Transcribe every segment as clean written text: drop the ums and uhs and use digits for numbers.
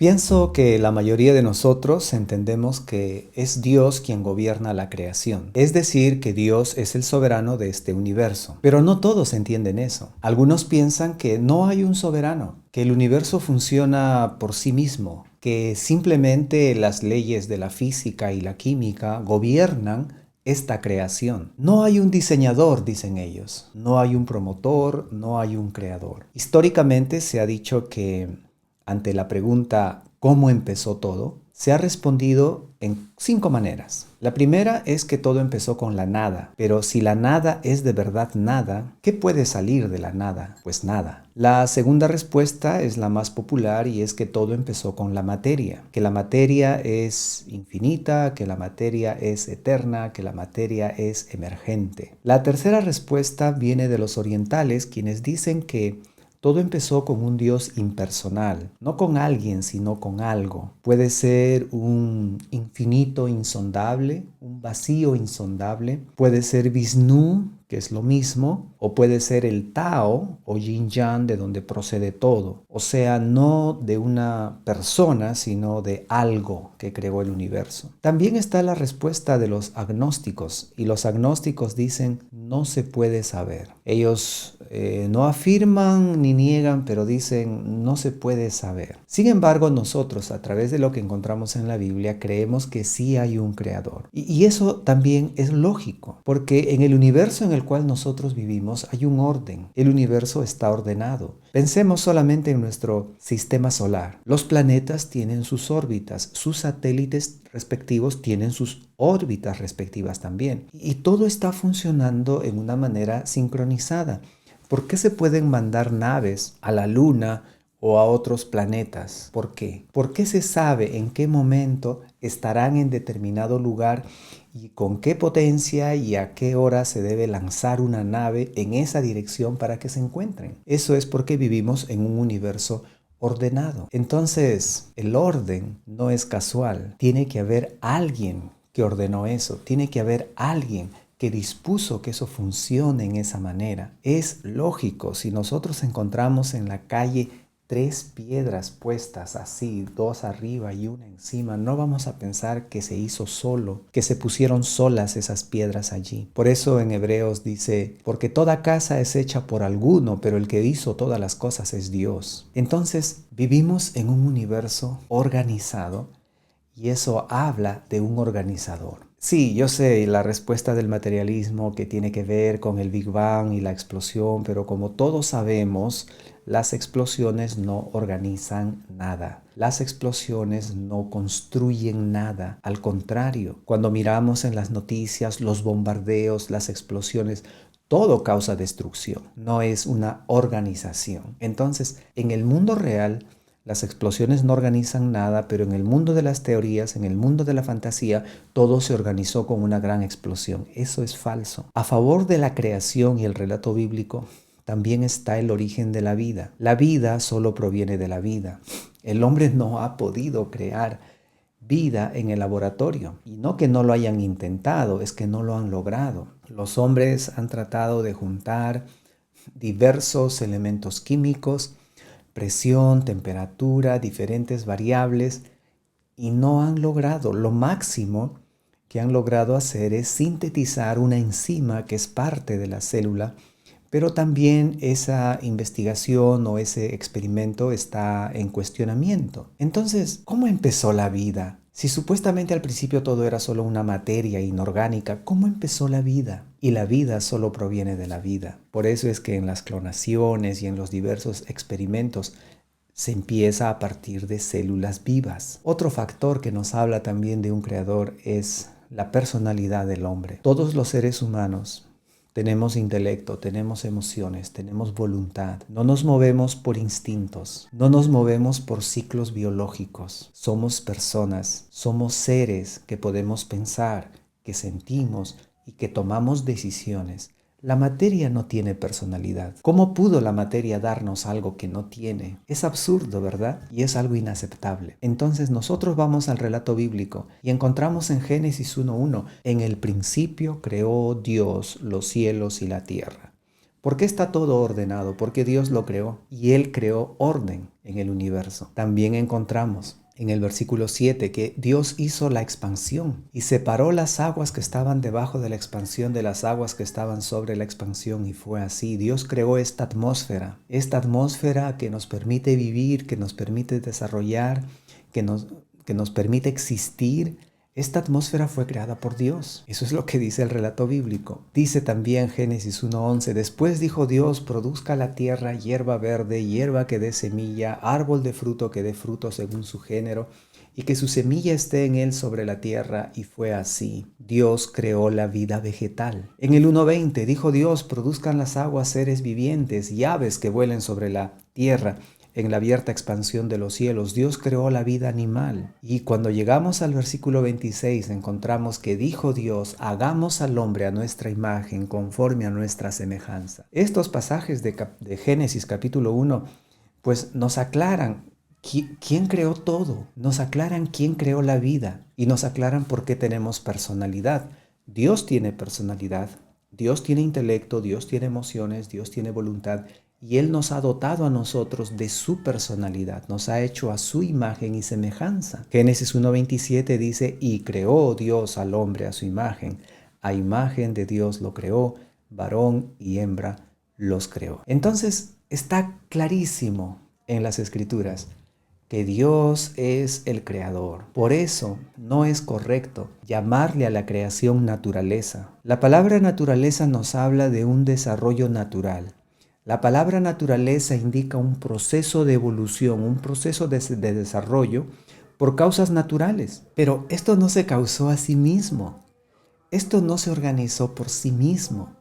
Pienso que la mayoría de nosotros entendemos que es Dios quien gobierna la creación, es decir, que Dios es el soberano de este universo. Pero no todos entienden eso. Algunos piensan que no hay un soberano, que el universo funciona por sí mismo, que simplemente las leyes de la física y la química gobiernan esta creación. No hay un diseñador, dicen ellos, no hay un promotor, no hay un creador. Históricamente se ha dicho que ante la pregunta ¿cómo empezó todo?, se ha respondido en 5 maneras. La primera es que todo empezó con la nada, pero si la nada es de verdad nada, ¿qué puede salir de la nada? Pues nada. La segunda respuesta es la más popular y es que todo empezó con la materia, que la materia es infinita, que la materia es eterna, que la materia es emergente. La tercera respuesta viene de los orientales, quienes dicen que todo empezó con un Dios impersonal, no con alguien, sino con algo. Puede ser un infinito insondable, un vacío insondable. Puede ser Vishnu, que es lo mismo, o puede ser el Tao o Yin Yang, de donde procede todo. O sea, no de una persona, sino de algo que creó el universo. También está la respuesta de los agnósticos, y los agnósticos dicen no se puede saber. Ellos no afirman ni niegan, pero dicen no se puede saber. Sin embargo, nosotros, a través de lo que encontramos en la Biblia, creemos que sí hay un creador. Y eso también es lógico, porque en el universo en el cual nosotros vivimos hay un orden. El universo está ordenado. Pensemos solamente en nuestro sistema solar. Los planetas tienen sus órbitas, sus satélites respectivos tienen sus órbitas respectivas también. Y todo está funcionando en una manera sincronizada. ¿Por qué se pueden mandar naves a la Luna o a otros planetas? ¿Por qué? ¿Por qué se sabe en qué momento estarán en determinado lugar y con qué potencia y a qué hora se debe lanzar una nave en esa dirección para que se encuentren? Eso es porque vivimos en un universo ordenado. Entonces, el orden no es casual. Tiene que haber alguien que ordenó eso. Tiene que haber alguien que dispuso que eso funcione en esa manera. Es lógico, si nosotros encontramos en la calle 3 piedras puestas así, 2 arriba y una encima, no vamos a pensar que se hizo solo, que se pusieron solas esas piedras allí. Por eso en Hebreos dice, porque toda casa es hecha por alguno, pero el que hizo todas las cosas es Dios. Entonces, vivimos en un universo organizado y eso habla de un organizador. Sí, yo sé la respuesta del materialismo que tiene que ver con el Big Bang y la explosión, pero como todos sabemos, las explosiones no organizan nada. Las explosiones no construyen nada. Al contrario, cuando miramos en las noticias los bombardeos, las explosiones, todo causa destrucción. No es una organización. Entonces, en el mundo real, las explosiones no organizan nada, pero en el mundo de las teorías, en el mundo de la fantasía, todo se organizó con una gran explosión. Eso es falso. A favor de la creación y el relato bíblico, también está el origen de la vida. La vida solo proviene de la vida. El hombre no ha podido crear vida en el laboratorio. Y no que no lo hayan intentado, es que no lo han logrado. Los hombres han tratado de juntar diversos elementos químicos, presión, temperatura, diferentes variables, y no han logrado. Lo máximo que han logrado hacer es sintetizar una enzima que es parte de la célula, pero también esa investigación o ese experimento está en cuestionamiento. Entonces, ¿cómo empezó la vida? Si supuestamente al principio todo era solo una materia inorgánica, ¿cómo empezó la vida? Y la vida solo proviene de la vida. Por eso es que en las clonaciones y en los diversos experimentos se empieza a partir de células vivas. Otro factor que nos habla también de un creador es la personalidad del hombre. Todos los seres humanos tenemos intelecto, tenemos emociones, tenemos voluntad. No nos movemos por instintos, no nos movemos por ciclos biológicos. Somos personas, somos seres que podemos pensar, que sentimos y que tomamos decisiones. La materia no tiene personalidad. ¿Cómo pudo la materia darnos algo que no tiene? Es absurdo, ¿verdad? Y es algo inaceptable. Entonces nosotros vamos al relato bíblico y encontramos en Génesis 1:1, en el principio creó Dios los cielos y la tierra. ¿Por qué está todo ordenado? Porque Dios lo creó y Él creó orden en el universo. También encontramos en el versículo 7 que Dios hizo la expansión y separó las aguas que estaban debajo de la expansión de las aguas que estaban sobre la expansión, y fue así. Dios creó esta atmósfera que nos permite vivir, que nos permite desarrollar, que nos permite existir. Esta atmósfera fue creada por Dios. Eso es lo que dice el relato bíblico. Dice también Génesis 1:11, después dijo Dios, produzca la tierra hierba verde, hierba que dé semilla, árbol de fruto que dé fruto según su género, y que su semilla esté en él sobre la tierra, y fue así. Dios creó la vida vegetal. En el 1:20 dijo Dios, produzcan las aguas seres vivientes y aves que vuelen sobre la tierra. En la abierta expansión de los cielos, Dios creó la vida animal. Y cuando llegamos al versículo 26, encontramos que dijo Dios, hagamos al hombre a nuestra imagen, conforme a nuestra semejanza. Estos pasajes de Génesis capítulo 1, pues nos aclaran quién creó todo, nos aclaran quién creó la vida y nos aclaran por qué tenemos personalidad. Dios tiene personalidad, Dios tiene intelecto, Dios tiene emociones, Dios tiene voluntad. Y Él nos ha dotado a nosotros de su personalidad, nos ha hecho a su imagen y semejanza. Génesis 1:27 dice, y creó Dios al hombre a su imagen. A imagen de Dios lo creó, varón y hembra los creó. Entonces está clarísimo en las Escrituras que Dios es el creador. Por eso no es correcto llamarle a la creación naturaleza. La palabra naturaleza nos habla de un desarrollo natural. La palabra naturaleza indica un proceso de evolución, un proceso de desarrollo por causas naturales. Pero esto no se causó a sí mismo. Esto no se organizó por sí mismo.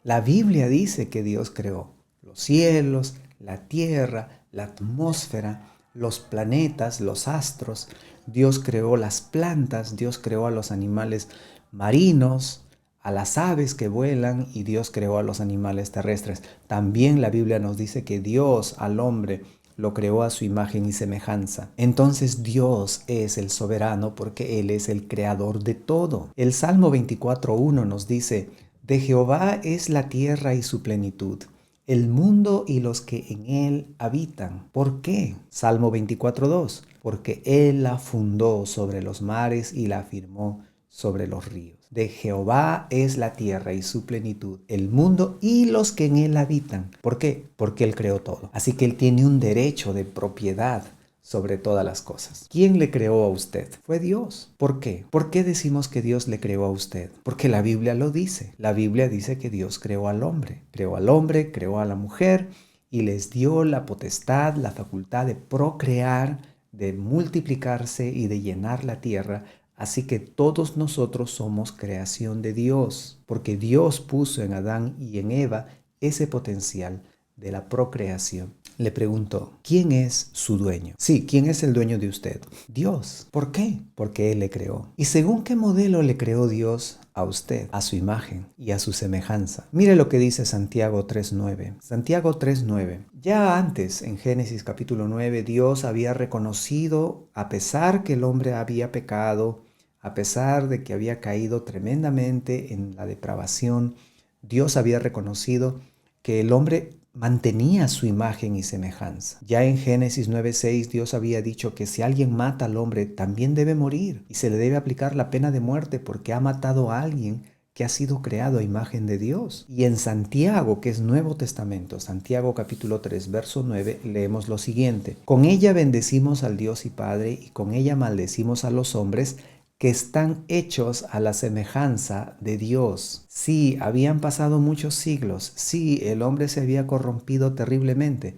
La Biblia dice que Dios creó los cielos, la tierra, la atmósfera, los planetas, los astros. Dios creó las plantas, Dios creó a los animales marinos, a las aves que vuelan, y Dios creó a los animales terrestres. También la Biblia nos dice que Dios al hombre lo creó a su imagen y semejanza. Entonces Dios es el soberano porque Él es el creador de todo. El Salmo 24:1 nos dice, de Jehová es la tierra y su plenitud, el mundo y los que en él habitan. ¿Por qué? Salmo 24:2, porque Él la fundó sobre los mares y la afirmó sobre los ríos. De Jehová es la tierra y su plenitud, el mundo y los que en él habitan. ¿Por qué? Porque Él creó todo. Así que Él tiene un derecho de propiedad sobre todas las cosas. ¿Quién le creó a usted? Fue Dios. ¿Por qué? ¿Por qué decimos que Dios le creó a usted? Porque la Biblia lo dice. La Biblia dice que Dios creó al hombre. Creó al hombre, creó a la mujer y les dio la potestad, la facultad de procrear, de multiplicarse y de llenar la tierra. Así que todos nosotros somos creación de Dios, porque Dios puso en Adán y en Eva ese potencial de la procreación. Le preguntó, ¿quién es su dueño? Sí, ¿quién es el dueño de usted? Dios. ¿Por qué? Porque Él le creó. ¿Y según qué modelo le creó Dios a usted? A su imagen y a su semejanza. Mire lo que dice Santiago 3:9. Santiago 3:9. Ya antes, en Génesis capítulo 9, Dios había reconocido, a pesar que el hombre había pecado, a pesar de que había caído tremendamente en la depravación, Dios había reconocido que el hombre mantenía su imagen y semejanza. Ya en Génesis 9:6 Dios había dicho que si alguien mata al hombre también debe morir y se le debe aplicar la pena de muerte porque ha matado a alguien que ha sido creado a imagen de Dios. Y en Santiago, que es Nuevo Testamento, Santiago capítulo 3, verso 9, leemos lo siguiente. Con ella bendecimos al Dios y Padre y con ella maldecimos a los hombres que están hechos a la semejanza de Dios. Sí, habían pasado muchos siglos, sí, el hombre se había corrompido terriblemente,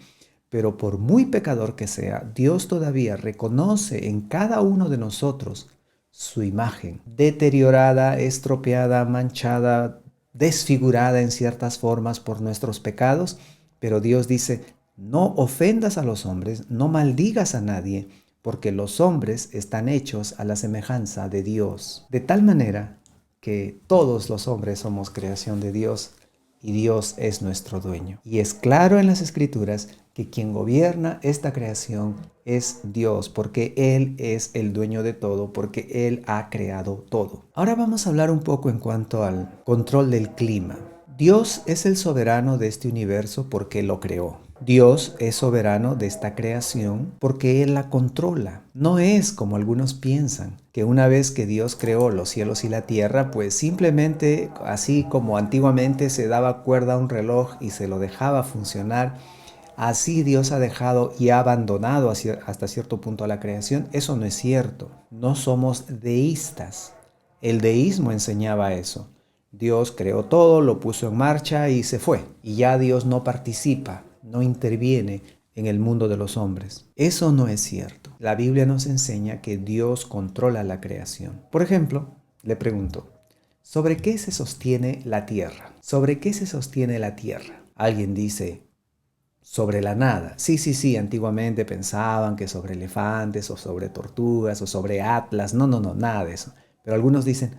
pero por muy pecador que sea, Dios todavía reconoce en cada uno de nosotros su imagen, deteriorada, estropeada, manchada, desfigurada en ciertas formas por nuestros pecados, pero Dios dice, no ofendas a los hombres, no maldigas a nadie, porque los hombres están hechos a la semejanza de Dios. De tal manera que todos los hombres somos creación de Dios y Dios es nuestro dueño. Y es claro en las Escrituras que quien gobierna esta creación es Dios, porque Él es el dueño de todo, porque Él ha creado todo. Ahora vamos a hablar un poco en cuanto al control del clima. Dios es el soberano de este universo porque lo creó. Dios es soberano de esta creación porque Él la controla. No es como algunos piensan, que una vez que Dios creó los cielos y la tierra, pues simplemente, así como antiguamente se daba cuerda a un reloj y se lo dejaba funcionar, así Dios ha dejado y ha abandonado hasta cierto punto a la creación. Eso no es cierto. No somos deístas. El deísmo enseñaba eso. Dios creó todo, lo puso en marcha y se fue. Y ya Dios no participa, no interviene en el mundo de los hombres. Eso no es cierto. La Biblia nos enseña que Dios controla la creación. Por ejemplo, le pregunto, ¿sobre qué se sostiene la tierra? ¿Sobre qué se sostiene la tierra? Alguien dice, sobre la nada. Sí, antiguamente pensaban que sobre elefantes o sobre tortugas o sobre atlas. No, nada de eso. Pero algunos dicen,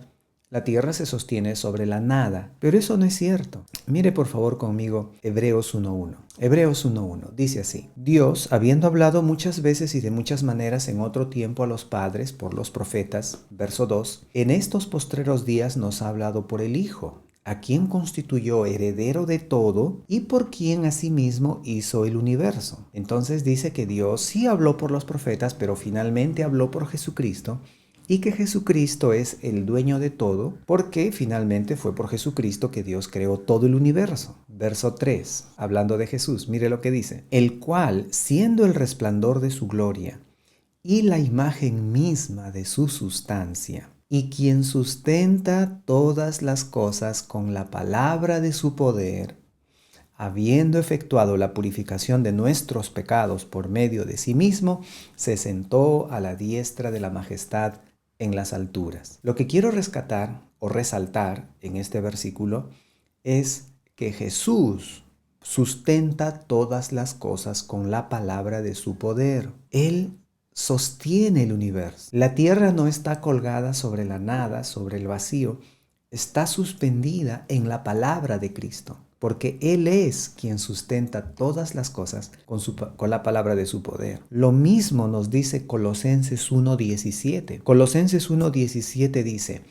la tierra se sostiene sobre la nada. Pero eso no es cierto. Mire por favor conmigo Hebreos 1.1. Hebreos 1.1 dice así: Dios, habiendo hablado muchas veces y de muchas maneras en otro tiempo a los padres por los profetas, verso 2, en estos postreros días nos ha hablado por el Hijo, a quien constituyó heredero de todo y por quien asimismo hizo el universo. Entonces dice que Dios sí habló por los profetas, pero finalmente habló por Jesucristo, y que Jesucristo es el dueño de todo, porque finalmente fue por Jesucristo que Dios creó todo el universo. Verso 3, hablando de Jesús, mire lo que dice: el cual, siendo el resplandor de su gloria y la imagen misma de su sustancia, y quien sustenta todas las cosas con la palabra de su poder, habiendo efectuado la purificación de nuestros pecados por medio de sí mismo, se sentó a la diestra de la majestad en las alturas. Lo que quiero rescatar o resaltar en este versículo es que Jesús sustenta todas las cosas con la palabra de su poder. Él sostiene el universo. La tierra no está colgada sobre la nada, sobre el vacío, está suspendida en la palabra de Cristo, porque Él es quien sustenta todas las cosas con la palabra de su poder. Lo mismo nos dice Colosenses 1.17. Colosenses 1.17 dice: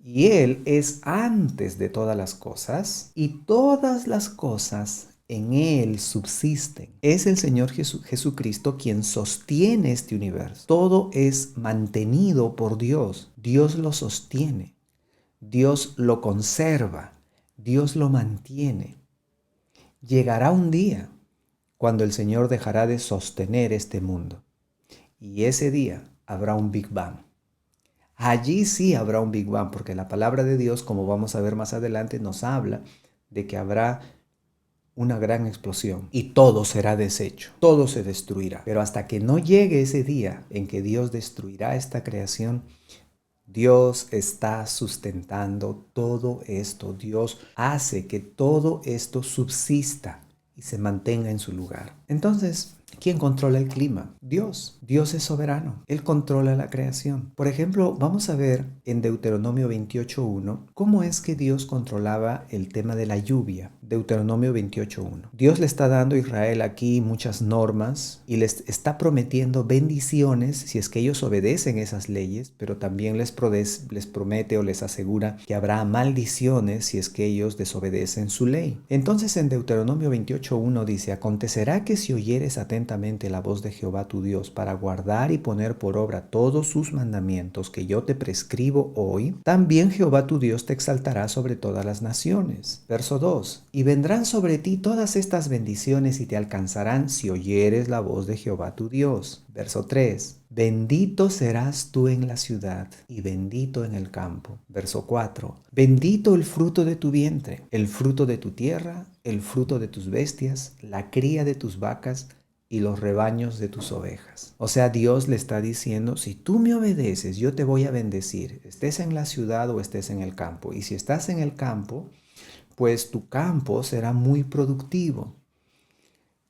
y Él es antes de todas las cosas, y todas las cosas en Él subsisten. Es el Señor Jesucristo quien sostiene este universo. Todo es mantenido por Dios. Dios lo sostiene. Dios lo conserva. Dios lo mantiene. Llegará un día cuando el Señor dejará de sostener este mundo. Y ese día habrá un Big Bang. Allí sí habrá un Big Bang, porque la palabra de Dios, como vamos a ver más adelante, nos habla de que habrá una gran explosión y todo será deshecho, todo se destruirá. Pero hasta que no llegue ese día en que Dios destruirá esta creación, Dios está sustentando todo esto. Dios hace que todo esto subsista y se mantenga en su lugar. Entonces, ¿quién controla el clima? Dios. Dios es soberano. Él controla la creación. Por ejemplo, vamos a ver en Deuteronomio 28.1 cómo es que Dios controlaba el tema de la lluvia. Deuteronomio 28.1. Dios le está dando a Israel aquí muchas normas y les está prometiendo bendiciones si es que ellos obedecen esas leyes, pero también les promete o les asegura que habrá maldiciones si es que ellos desobedecen su ley. Entonces en Deuteronomio 28.1 dice: acontecerá que si oyeres atentamente la voz de Jehová tu Dios para guardar y poner por obra todos sus mandamientos que yo te prescribo hoy, también Jehová tu Dios te exaltará sobre todas las naciones. Verso 2. Y vendrán sobre ti todas estas bendiciones y te alcanzarán si oyeres la voz de Jehová tu Dios. Verso 3. Bendito serás tú en la ciudad y bendito en el campo. Verso 4. Bendito el fruto de tu vientre, el fruto de tu tierra, el fruto de tus bestias, la cría de tus vacas y los rebaños de tus ovejas. O sea, Dios le está diciendo: si tú me obedeces, yo te voy a bendecir, estés en la ciudad o estés en el campo. Y si estás en el campo, pues tu campo será muy productivo.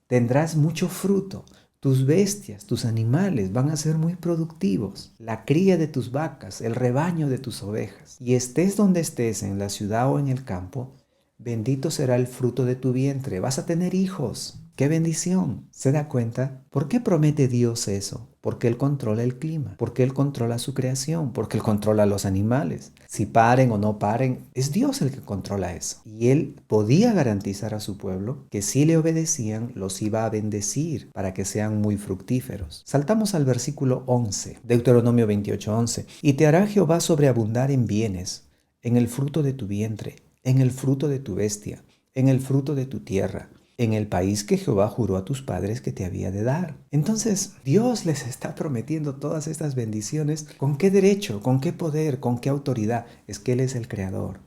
Tendrás mucho fruto. Tus bestias, tus animales van a ser muy productivos. La cría de tus vacas, el rebaño de tus ovejas. Y estés donde estés, en la ciudad o en el campo, bendito será el fruto de tu vientre. Vas a tener hijos. ¡Qué bendición! ¿Se da cuenta? ¿Por qué promete Dios eso? Porque Él controla el clima, porque Él controla su creación, porque Él controla los animales. Si paren o no paren, es Dios el que controla eso. Y Él podía garantizar a su pueblo que si le obedecían, los iba a bendecir para que sean muy fructíferos. Saltamos al versículo 11, Deuteronomio 28:11. Y te hará Jehová sobreabundar en bienes, en el fruto de tu vientre, en el fruto de tu bestia, en el fruto de tu tierra, en el país que Jehová juró a tus padres que te había de dar. Entonces, Dios les está prometiendo todas estas bendiciones. ¿Con qué derecho? ¿Con qué poder? ¿Con qué autoridad? Es que Él es el creador.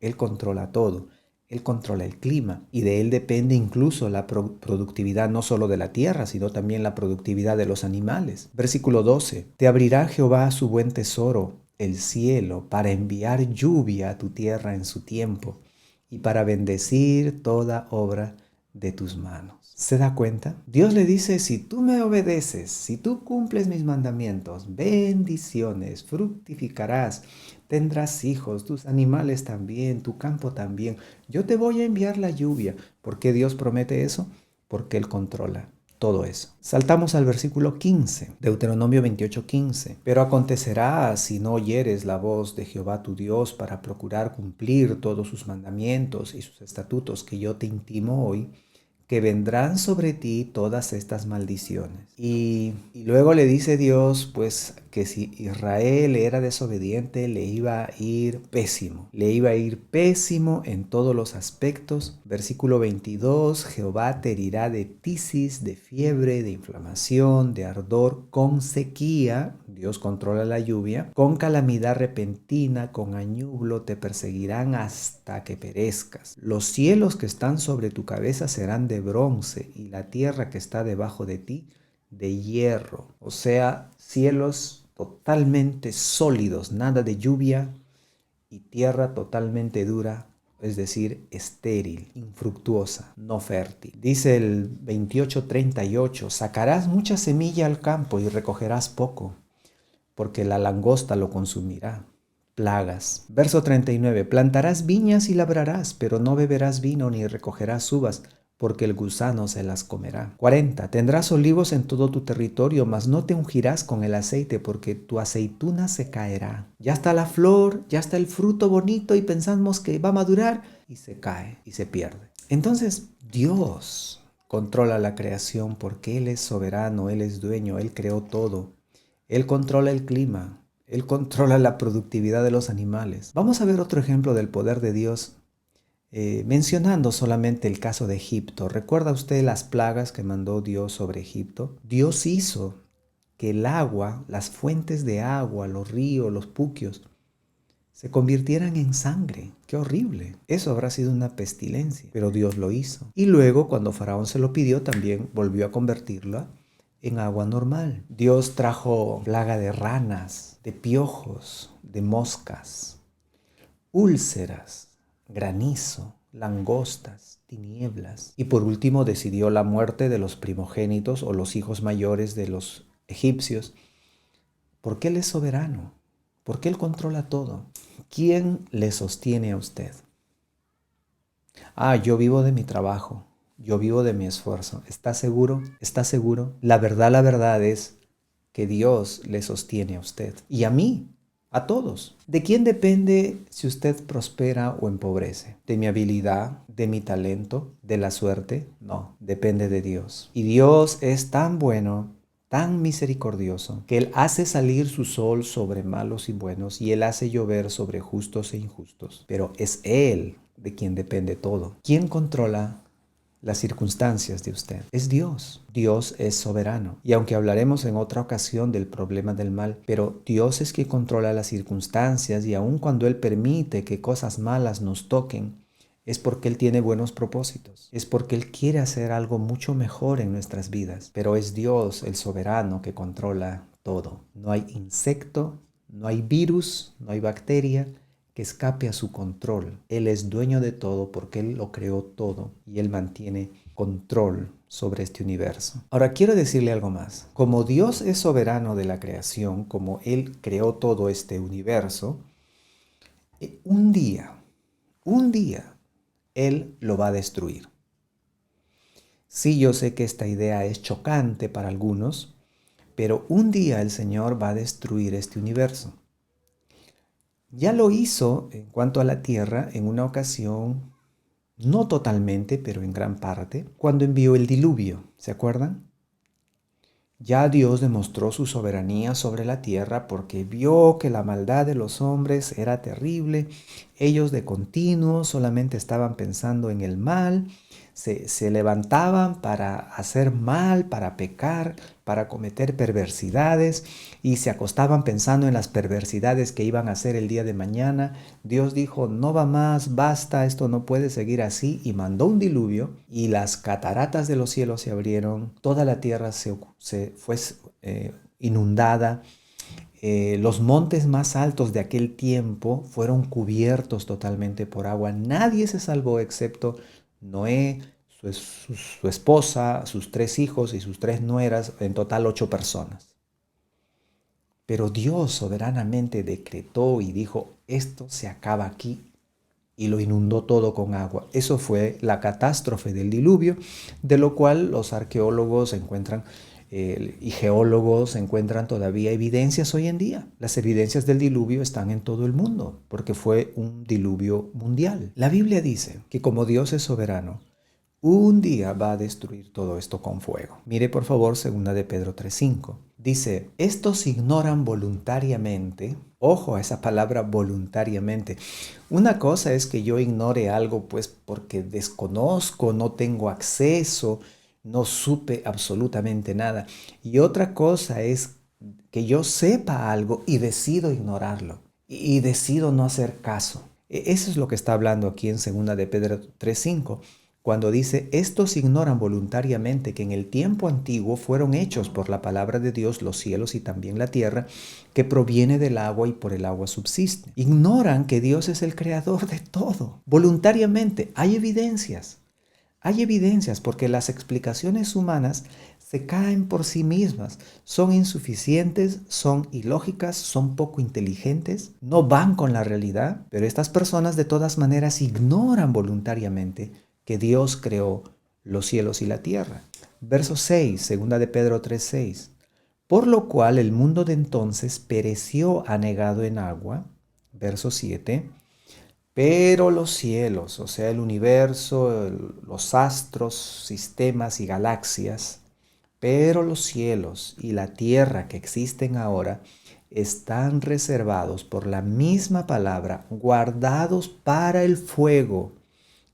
Él controla todo. Él controla el clima y de Él depende incluso la productividad no solo de la tierra, sino también la productividad de los animales. Versículo 12. Te abrirá Jehová su buen tesoro, el cielo, para enviar lluvia a tu tierra en su tiempo y para bendecir toda obra de tus manos. ¿Se da cuenta? Dios le dice, si tú me obedeces, si tú cumples mis mandamientos, bendiciones, fructificarás, tendrás hijos, tus animales también, tu campo también. Yo te voy a enviar la lluvia. ¿Por qué Dios promete eso? Porque Él controla todo eso. Saltamos al versículo 15, Deuteronomio 28:15. Pero acontecerá si no oyeres la voz de Jehová tu Dios para procurar cumplir todos sus mandamientos y sus estatutos que yo te intimo hoy, que vendrán sobre ti todas estas maldiciones. Y luego le dice Dios, pues, que si Israel era desobediente, le iba a ir pésimo. Le iba a ir pésimo en todos los aspectos. Versículo 22, Jehová te herirá de tisis, de fiebre, de inflamación, de ardor, con sequía. Dios controla la lluvia. Con calamidad repentina, con añublo, te perseguirán hasta que perezcas. Los cielos que están sobre tu cabeza serán de bronce y la tierra que está debajo de ti de hierro. O sea, cielos totalmente sólidos, nada de lluvia y tierra totalmente dura, es decir, estéril, infructuosa, no fértil. Dice el 28:38, sacarás mucha semilla al campo y recogerás poco, porque la langosta lo consumirá. Plagas. Verso 39. Plantarás viñas y labrarás, pero no beberás vino ni recogerás uvas, porque el gusano se las comerá. 40. Tendrás olivos en todo tu territorio, mas no te ungirás con el aceite, porque tu aceituna se caerá. Ya está la flor, ya está el fruto bonito y pensamos que va a madurar y se cae y se pierde. Entonces, Dios controla la creación porque Él es soberano, Él es dueño, Él creó todo. Él controla el clima, Él controla la productividad de los animales. Vamos a ver otro ejemplo del poder de Dios, mencionando solamente el caso de Egipto. ¿Recuerda usted las plagas que mandó Dios sobre Egipto? Dios hizo que el agua, las fuentes de agua, los ríos, los puquios, se convirtieran en sangre. ¡Qué horrible! Eso habrá sido una pestilencia, pero Dios lo hizo. Y luego, cuando Faraón se lo pidió, también volvió a convertirla en agua normal. Dios trajo plaga de ranas, de piojos, de moscas, úlceras, granizo, langostas, tinieblas. Y por último decidió la muerte de los primogénitos o los hijos mayores de los egipcios, porque Él es soberano, porque Él controla todo. ¿Quién le sostiene a usted? Yo vivo de mi trabajo. Yo vivo de mi esfuerzo. ¿Está seguro? ¿Está seguro? La verdad es que Dios le sostiene a usted y a mí, a todos. ¿De quién depende si usted prospera o empobrece? ¿De mi habilidad? ¿De mi talento? ¿De la suerte? No, depende de Dios. Y Dios es tan bueno, tan misericordioso, que Él hace salir su sol sobre malos y buenos y Él hace llover sobre justos e injustos. Pero es Él de quien depende todo. ¿Quién controla las circunstancias de usted? Es Dios. Dios es soberano. Y aunque hablaremos en otra ocasión del problema del mal, pero Dios es quien controla las circunstancias y aun cuando Él permite que cosas malas nos toquen, es porque Él tiene buenos propósitos. Es porque Él quiere hacer algo mucho mejor en nuestras vidas. Pero es Dios el soberano que controla todo. No hay insecto, no hay virus, no hay bacteria que escape a su control. Él es dueño de todo porque Él lo creó todo y Él mantiene control sobre este universo. Ahora quiero decirle algo más. Como Dios es soberano de la creación, como Él creó todo este universo, un día, Él lo va a destruir. Sí, yo sé que esta idea es chocante para algunos, pero un día el Señor va a destruir este universo. Ya lo hizo en cuanto a la tierra en una ocasión, no totalmente, pero en gran parte, cuando envió el diluvio. ¿Se acuerdan? Ya Dios demostró su soberanía sobre la tierra porque vio que la maldad de los hombres era terrible. Ellos de continuo solamente estaban pensando en el mal, se levantaban para hacer mal, para pecar, para cometer perversidades y se acostaban pensando en las perversidades que iban a hacer el día de mañana. Dios dijo, no va más, basta, esto no puede seguir así, y mandó un diluvio y las cataratas de los cielos se abrieron, toda la tierra se fue inundada. Los montes más altos de aquel tiempo fueron cubiertos totalmente por agua. Nadie se salvó excepto Noé, su esposa, sus 3 hijos y sus 3 nueras, en total 8 personas. Pero Dios soberanamente decretó y dijo, esto se acaba aquí, y lo inundó todo con agua. Eso fue la catástrofe del diluvio, de lo cual los arqueólogos encuentran y geólogos encuentran todavía evidencias hoy en día. Las evidencias del diluvio están en todo el mundo, porque fue un diluvio mundial. La Biblia dice que como Dios es soberano, un día va a destruir todo esto con fuego. Mire por favor 2 de Pedro 3:5. Dice, estos ignoran voluntariamente. Ojo a esa palabra voluntariamente. Una cosa es que yo ignore algo pues porque desconozco, no tengo acceso, no supe absolutamente nada. Y otra cosa es que yo sepa algo y decido ignorarlo y decido no hacer caso. Eso es lo que está hablando aquí en 2 de Pedro 3:5. Cuando dice, estos ignoran voluntariamente que en el tiempo antiguo fueron hechos por la palabra de Dios los cielos y también la tierra, que proviene del agua y por el agua subsiste. Ignoran que Dios es el creador de todo. Voluntariamente, hay evidencias porque las explicaciones humanas se caen por sí mismas, son insuficientes, son ilógicas, son poco inteligentes, no van con la realidad, pero estas personas de todas maneras ignoran voluntariamente que Dios creó los cielos y la tierra. Verso 6, 2 de Pedro 3:6. Por lo cual el mundo de entonces pereció anegado en agua. Verso 7. Pero los cielos, o sea, el universo, los astros, sistemas y galaxias, pero los cielos y la tierra que existen ahora están reservados por la misma palabra, guardados para el fuego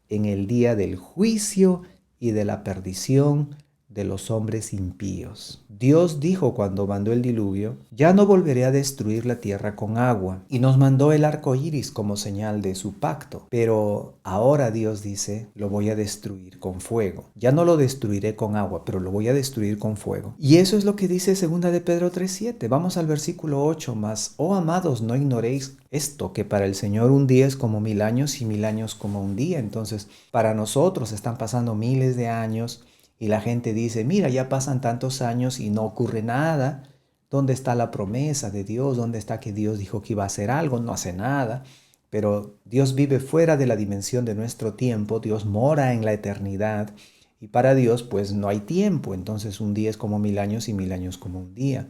en el día del juicio y de la perdición de los hombres impíos. Dios dijo cuando mandó el diluvio, ya no volveré a destruir la tierra con agua, y nos mandó el arco iris como señal de su pacto. Pero ahora Dios dice, lo voy a destruir con fuego. Ya no lo destruiré con agua, pero lo voy a destruir con fuego. Y eso es lo que dice 2 de Pedro 3:7. Vamos al versículo 8 más. Oh amados, no ignoréis esto, que para el Señor un día es como 1000 años y 1000 años como un día. Entonces, para nosotros están pasando miles de años y la gente dice, mira, ya pasan tantos años y no ocurre nada. ¿Dónde está la promesa de Dios? ¿Dónde está que Dios dijo que iba a hacer algo? No hace nada. Pero Dios vive fuera de la dimensión de nuestro tiempo. Dios mora en la eternidad. Y para Dios, pues no hay tiempo. Entonces un día es como 1000 años y 1000 años como un día.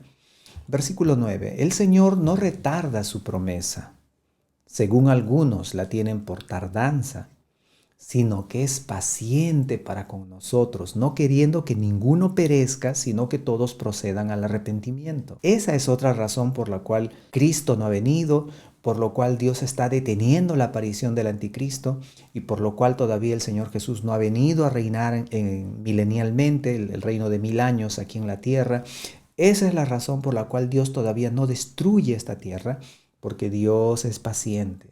Versículo 9. El Señor no retarda su promesa, según algunos la tienen por tardanza, sino que es paciente para con nosotros, no queriendo que ninguno perezca, sino que todos procedan al arrepentimiento. Esa es otra razón por la cual Cristo no ha venido, por lo cual Dios está deteniendo la aparición del anticristo y por lo cual todavía el Señor Jesús no ha venido a reinar milenialmente, el reino de 1000 años aquí en la tierra. Esa es la razón por la cual Dios todavía no destruye esta tierra, porque Dios es paciente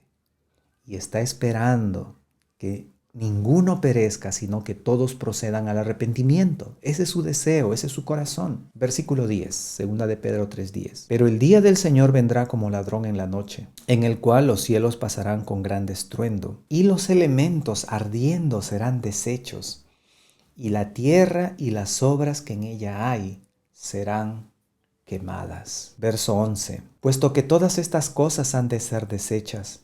y está esperando que ninguno perezca, sino que todos procedan al arrepentimiento. Ese es su deseo, ese es su corazón. Versículo 10, 2 de Pedro 3:10. Pero el día del Señor vendrá como ladrón en la noche, en el cual los cielos pasarán con gran estruendo, y los elementos ardiendo serán deshechos, y la tierra y las obras que en ella hay serán quemadas. Verso 11. Puesto que todas estas cosas han de ser deshechas,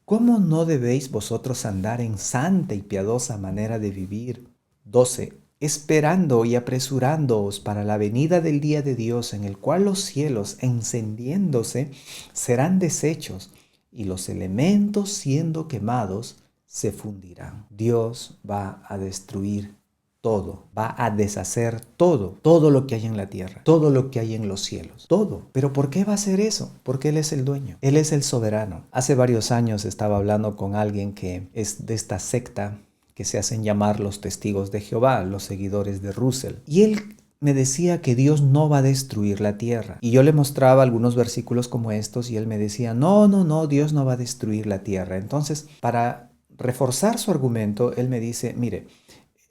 ¿cómo no debéis vosotros andar en santa y piadosa manera de vivir? 12. esperando y apresurándoos para la venida del día de Dios, en el cual los cielos, encendiéndose, serán deshechos, y los elementos, siendo quemados, se fundirán. Dios va a destruir todo, va a deshacer todo, todo lo que hay en la tierra, todo lo que hay en los cielos, todo. ¿Pero por qué va a hacer eso? Porque Él es el dueño, Él es el soberano. Hace varios años estaba hablando con alguien que es de esta secta que se hacen llamar los testigos de Jehová, los seguidores de Russell. Y él me decía que Dios no va a destruir la tierra. Y yo le mostraba algunos versículos como estos y él me decía, no, Dios no va a destruir la tierra. Entonces, para reforzar su argumento, él me dice, mire,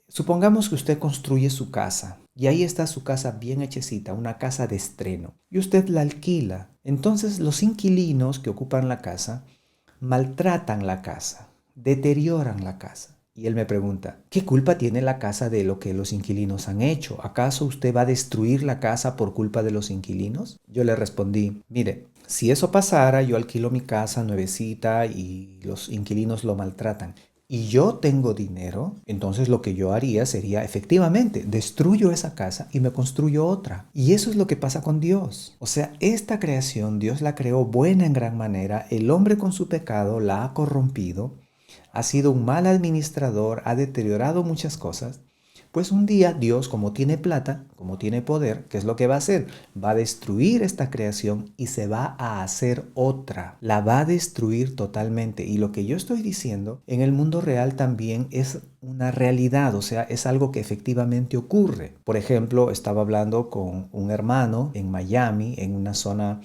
supongamos que usted construye su casa y ahí está su casa bien hechecita, una casa de estreno, y usted la alquila. Entonces los inquilinos que ocupan la casa maltratan la casa, deterioran la casa. Y él me pregunta, ¿qué culpa tiene la casa de lo que los inquilinos han hecho? ¿Acaso usted va a destruir la casa por culpa de los inquilinos? Yo le respondí, mire, si eso pasara, yo alquilo mi casa nuevecita y los inquilinos lo maltratan, y yo tengo dinero, entonces lo que yo haría sería, efectivamente, destruyo esa casa y me construyo otra. Y eso es lo que pasa con Dios. O sea, esta creación, Dios la creó buena en gran manera, el hombre con su pecado la ha corrompido, ha sido un mal administrador, ha deteriorado muchas cosas. Pues un día Dios, como tiene plata, como tiene poder, ¿qué es lo que va a hacer? Va a destruir esta creación y se va a hacer otra. La va a destruir totalmente. Y lo que yo estoy diciendo en el mundo real también es una realidad, o sea, es algo que efectivamente ocurre. Por ejemplo, estaba hablando con un hermano en Miami, en una zona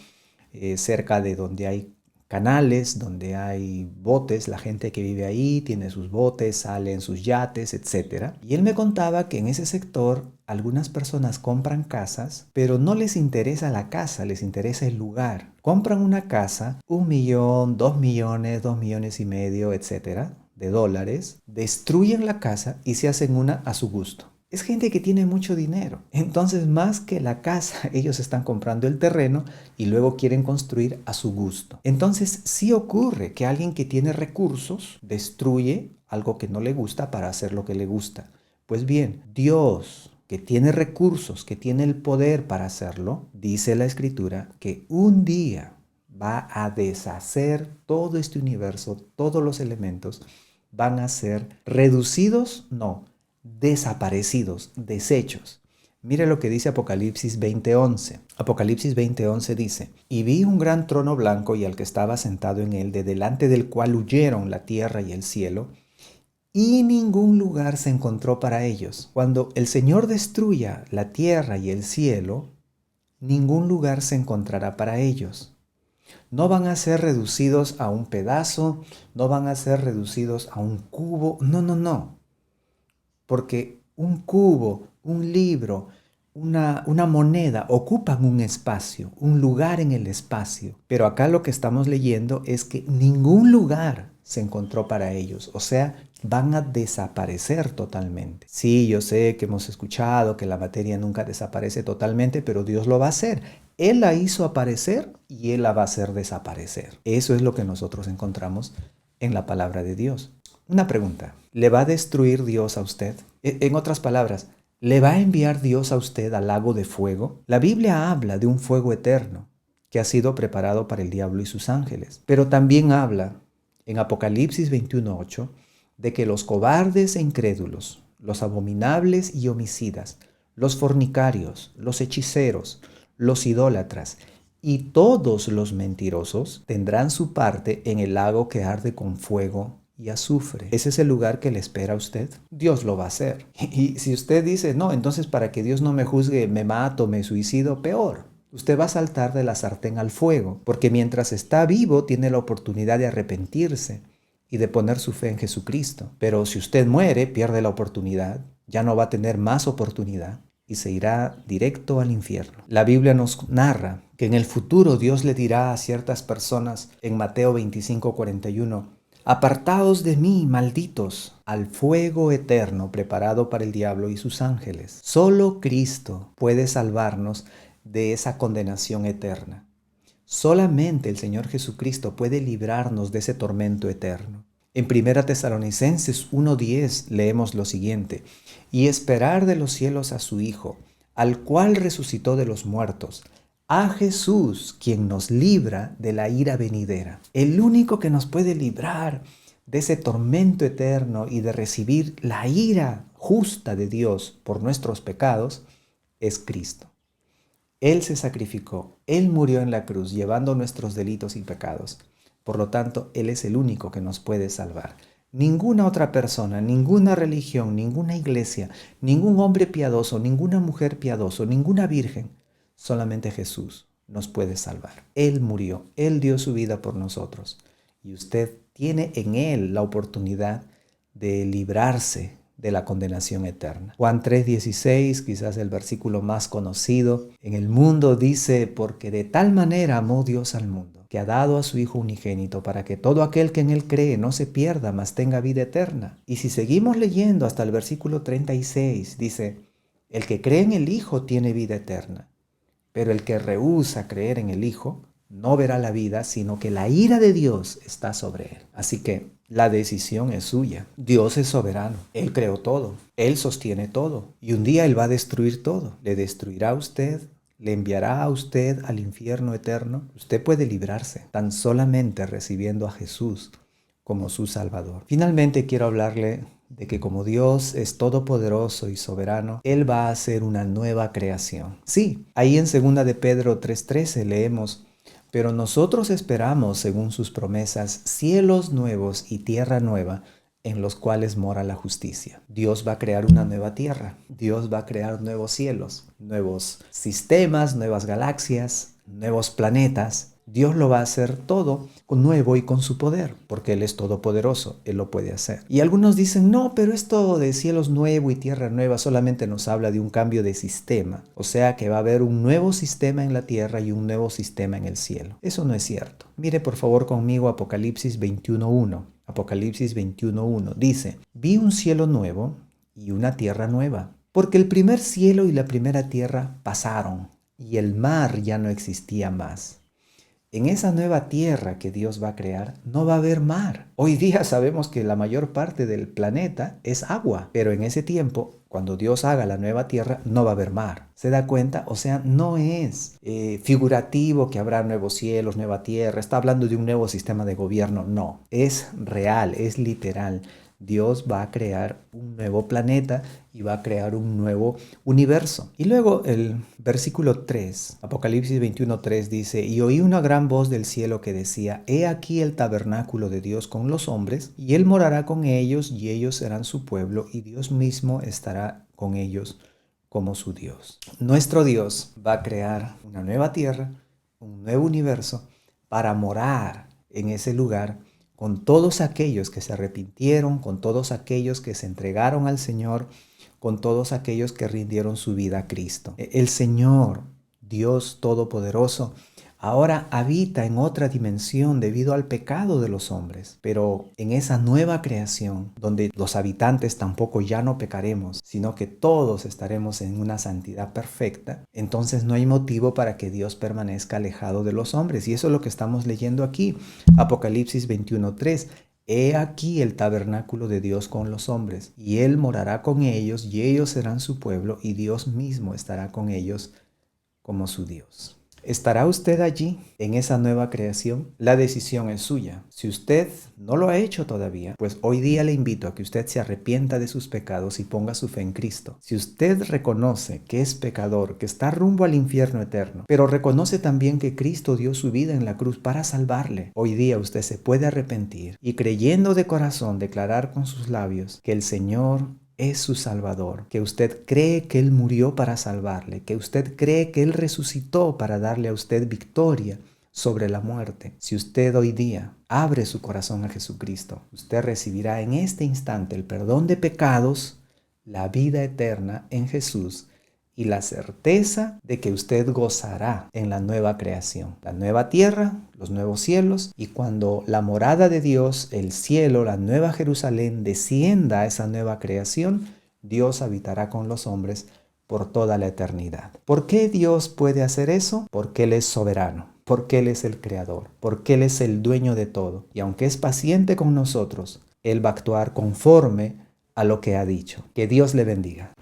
cerca de donde hay canales, donde hay botes, la gente que vive ahí tiene sus botes, sale en sus yates, etc. Y él me contaba que en ese sector algunas personas compran casas, pero no les interesa la casa, les interesa el lugar. Compran una casa, 1 millón, 2 millones, 2 millones y medio, etc. de dólares, destruyen la casa y se hacen una a su gusto. Es gente que tiene mucho dinero. Entonces, más que la casa, ellos están comprando el terreno y luego quieren construir a su gusto. Entonces, sí ocurre que alguien que tiene recursos destruye algo que no le gusta para hacer lo que le gusta. Pues bien, Dios, que tiene recursos, que tiene el poder para hacerlo, dice la Escritura que un día va a deshacer todo este universo, todos los elementos van a ser reducidos, no, desaparecidos, deshechos. Mire lo que dice Apocalipsis 20:11. Apocalipsis 20:11 dice, y vi un gran trono blanco y al que estaba sentado en él, de delante del cual huyeron la tierra y el cielo, y ningún lugar se encontró para ellos. Cuando el Señor destruya la tierra y el cielo, ningún lugar se encontrará para ellos. No van a ser reducidos a un pedazo, no van a ser reducidos a un cubo, no. Porque un cubo, un libro, una moneda ocupan un espacio, un lugar en el espacio. Pero acá lo que estamos leyendo es que ningún lugar se encontró para ellos. O sea, van a desaparecer totalmente. Sí, yo sé que hemos escuchado que la materia nunca desaparece totalmente, pero Dios lo va a hacer. Él la hizo aparecer y Él la va a hacer desaparecer. Eso es lo que nosotros encontramos en la palabra de Dios. Una pregunta, ¿le va a destruir Dios a usted? En otras palabras, ¿le va a enviar Dios a usted al lago de fuego? La Biblia habla de un fuego eterno que ha sido preparado para el diablo y sus ángeles, pero también habla en Apocalipsis 21:8 de que los cobardes e incrédulos, los abominables y homicidas, los fornicarios, los hechiceros, los idólatras y todos los mentirosos tendrán su parte en el lago que arde con fuego y azufre. ¿Ese es el lugar que le espera a usted? Dios lo va a hacer. Y si usted dice, no, entonces para que Dios no me juzgue, me mato, me suicido, peor. Usted va a saltar de la sartén al fuego, porque mientras está vivo tiene la oportunidad de arrepentirse y de poner su fe en Jesucristo. Pero si usted muere, pierde la oportunidad, ya no va a tener más oportunidad y se irá directo al infierno. La Biblia nos narra que en el futuro Dios le dirá a ciertas personas en Mateo 25:41, apartaos de mí, malditos, al fuego eterno preparado para el diablo y sus ángeles. Solo Cristo puede salvarnos de esa condenación eterna. Solamente el Señor Jesucristo puede librarnos de ese tormento eterno. En 1 Tesalonicenses 1:10 leemos lo siguiente: y esperar de los cielos a su Hijo, al cual resucitó de los muertos, a Jesús, quien nos libra de la ira venidera. El único que nos puede librar de ese tormento eterno y de recibir la ira justa de Dios por nuestros pecados es Cristo. Él se sacrificó, Él murió en la cruz llevando nuestros delitos y pecados. Por lo tanto, Él es el único que nos puede salvar. Ninguna otra persona, ninguna religión, ninguna iglesia, ningún hombre piadoso, ninguna mujer piadoso, ninguna virgen, solamente Jesús nos puede salvar. Él murió, Él dio su vida por nosotros. Y usted tiene en Él la oportunidad de librarse de la condenación eterna. Juan 3:16, quizás el versículo más conocido en el mundo, dice: porque de tal manera amó Dios al mundo, que ha dado a su Hijo unigénito, para que todo aquel que en Él cree no se pierda, mas tenga vida eterna. Y si seguimos leyendo hasta el versículo 36, dice: el que cree en el Hijo tiene vida eterna, pero el que rehúsa creer en el Hijo no verá la vida, sino que la ira de Dios está sobre él. Así que la decisión es suya. Dios es soberano. Él creó todo. Él sostiene todo. Y un día Él va a destruir todo. Le destruirá a usted. Le enviará a usted al infierno eterno. Usted puede librarse tan solamente recibiendo a Jesús como su Salvador. Finalmente quiero hablarle de que como Dios es todopoderoso y soberano, Él va a hacer una nueva creación. Sí, ahí en 2 de Pedro 3:13 leemos: pero nosotros esperamos, según sus promesas, cielos nuevos y tierra nueva, en los cuales mora la justicia. Dios va a crear una nueva tierra. Dios va a crear nuevos cielos, nuevos sistemas, nuevas galaxias, nuevos planetas. Dios lo va a hacer todo nuevo y con su poder, porque Él es todopoderoso, Él lo puede hacer. Y algunos dicen: no, pero esto de cielos nuevo y tierra nueva solamente nos habla de un cambio de sistema. O sea que va a haber un nuevo sistema en la tierra y un nuevo sistema en el cielo. Eso no es cierto. Mire por favor conmigo Apocalipsis 21:1. Apocalipsis 21:1 dice: vi un cielo nuevo y una tierra nueva, porque el primer cielo y la primera tierra pasaron, y el mar ya no existía más. En esa nueva tierra que Dios va a crear, no va a haber mar. Hoy día sabemos que la mayor parte del planeta es agua, pero en ese tiempo, cuando Dios haga la nueva tierra, no va a haber mar. ¿Se da cuenta? O sea, no es figurativo que habrá nuevos cielos, nueva tierra. Está hablando de un nuevo sistema de gobierno. No, es real, es literal. Dios va a crear un nuevo planeta y va a crear un nuevo universo. Y luego el versículo 3, Apocalipsis 21:3 dice: y oí una gran voz del cielo que decía: he aquí el tabernáculo de Dios con los hombres, y Él morará con ellos, y ellos serán su pueblo, y Dios mismo estará con ellos como su Dios. Nuestro Dios va a crear una nueva tierra, un nuevo universo, para morar en ese lugar con todos aquellos que se arrepintieron, con todos aquellos que se entregaron al Señor, con todos aquellos que rindieron su vida a Cristo. El Señor, Dios Todopoderoso, ahora habita en otra dimensión debido al pecado de los hombres, pero en esa nueva creación, donde los habitantes tampoco ya no pecaremos, sino que todos estaremos en una santidad perfecta, entonces no hay motivo para que Dios permanezca alejado de los hombres. Y eso es lo que estamos leyendo aquí, Apocalipsis 21:3. He aquí el tabernáculo de Dios con los hombres, y Él morará con ellos, y ellos serán su pueblo, y Dios mismo estará con ellos como su Dios. ¿Estará usted allí en esa nueva creación? La decisión es suya. Si usted no lo ha hecho todavía, pues hoy día le invito a que usted se arrepienta de sus pecados y ponga su fe en Cristo. Si usted reconoce que es pecador, que está rumbo al infierno eterno, pero reconoce también que Cristo dio su vida en la cruz para salvarle, hoy día usted se puede arrepentir y, creyendo de corazón, declarar con sus labios que el Señor es su Salvador, que usted cree que Él murió para salvarle, que usted cree que Él resucitó para darle a usted victoria sobre la muerte. Si usted hoy día abre su corazón a Jesucristo, usted recibirá en este instante el perdón de pecados, la vida eterna en Jesús y la certeza de que usted gozará en la nueva creación, la nueva tierra, los nuevos cielos, y cuando la morada de Dios, el cielo, la nueva Jerusalén, descienda a esa nueva creación, Dios habitará con los hombres por toda la eternidad. ¿Por qué Dios puede hacer eso? Porque Él es soberano, porque Él es el creador, porque Él es el dueño de todo. Y aunque es paciente con nosotros, Él va a actuar conforme a lo que ha dicho. Que Dios le bendiga.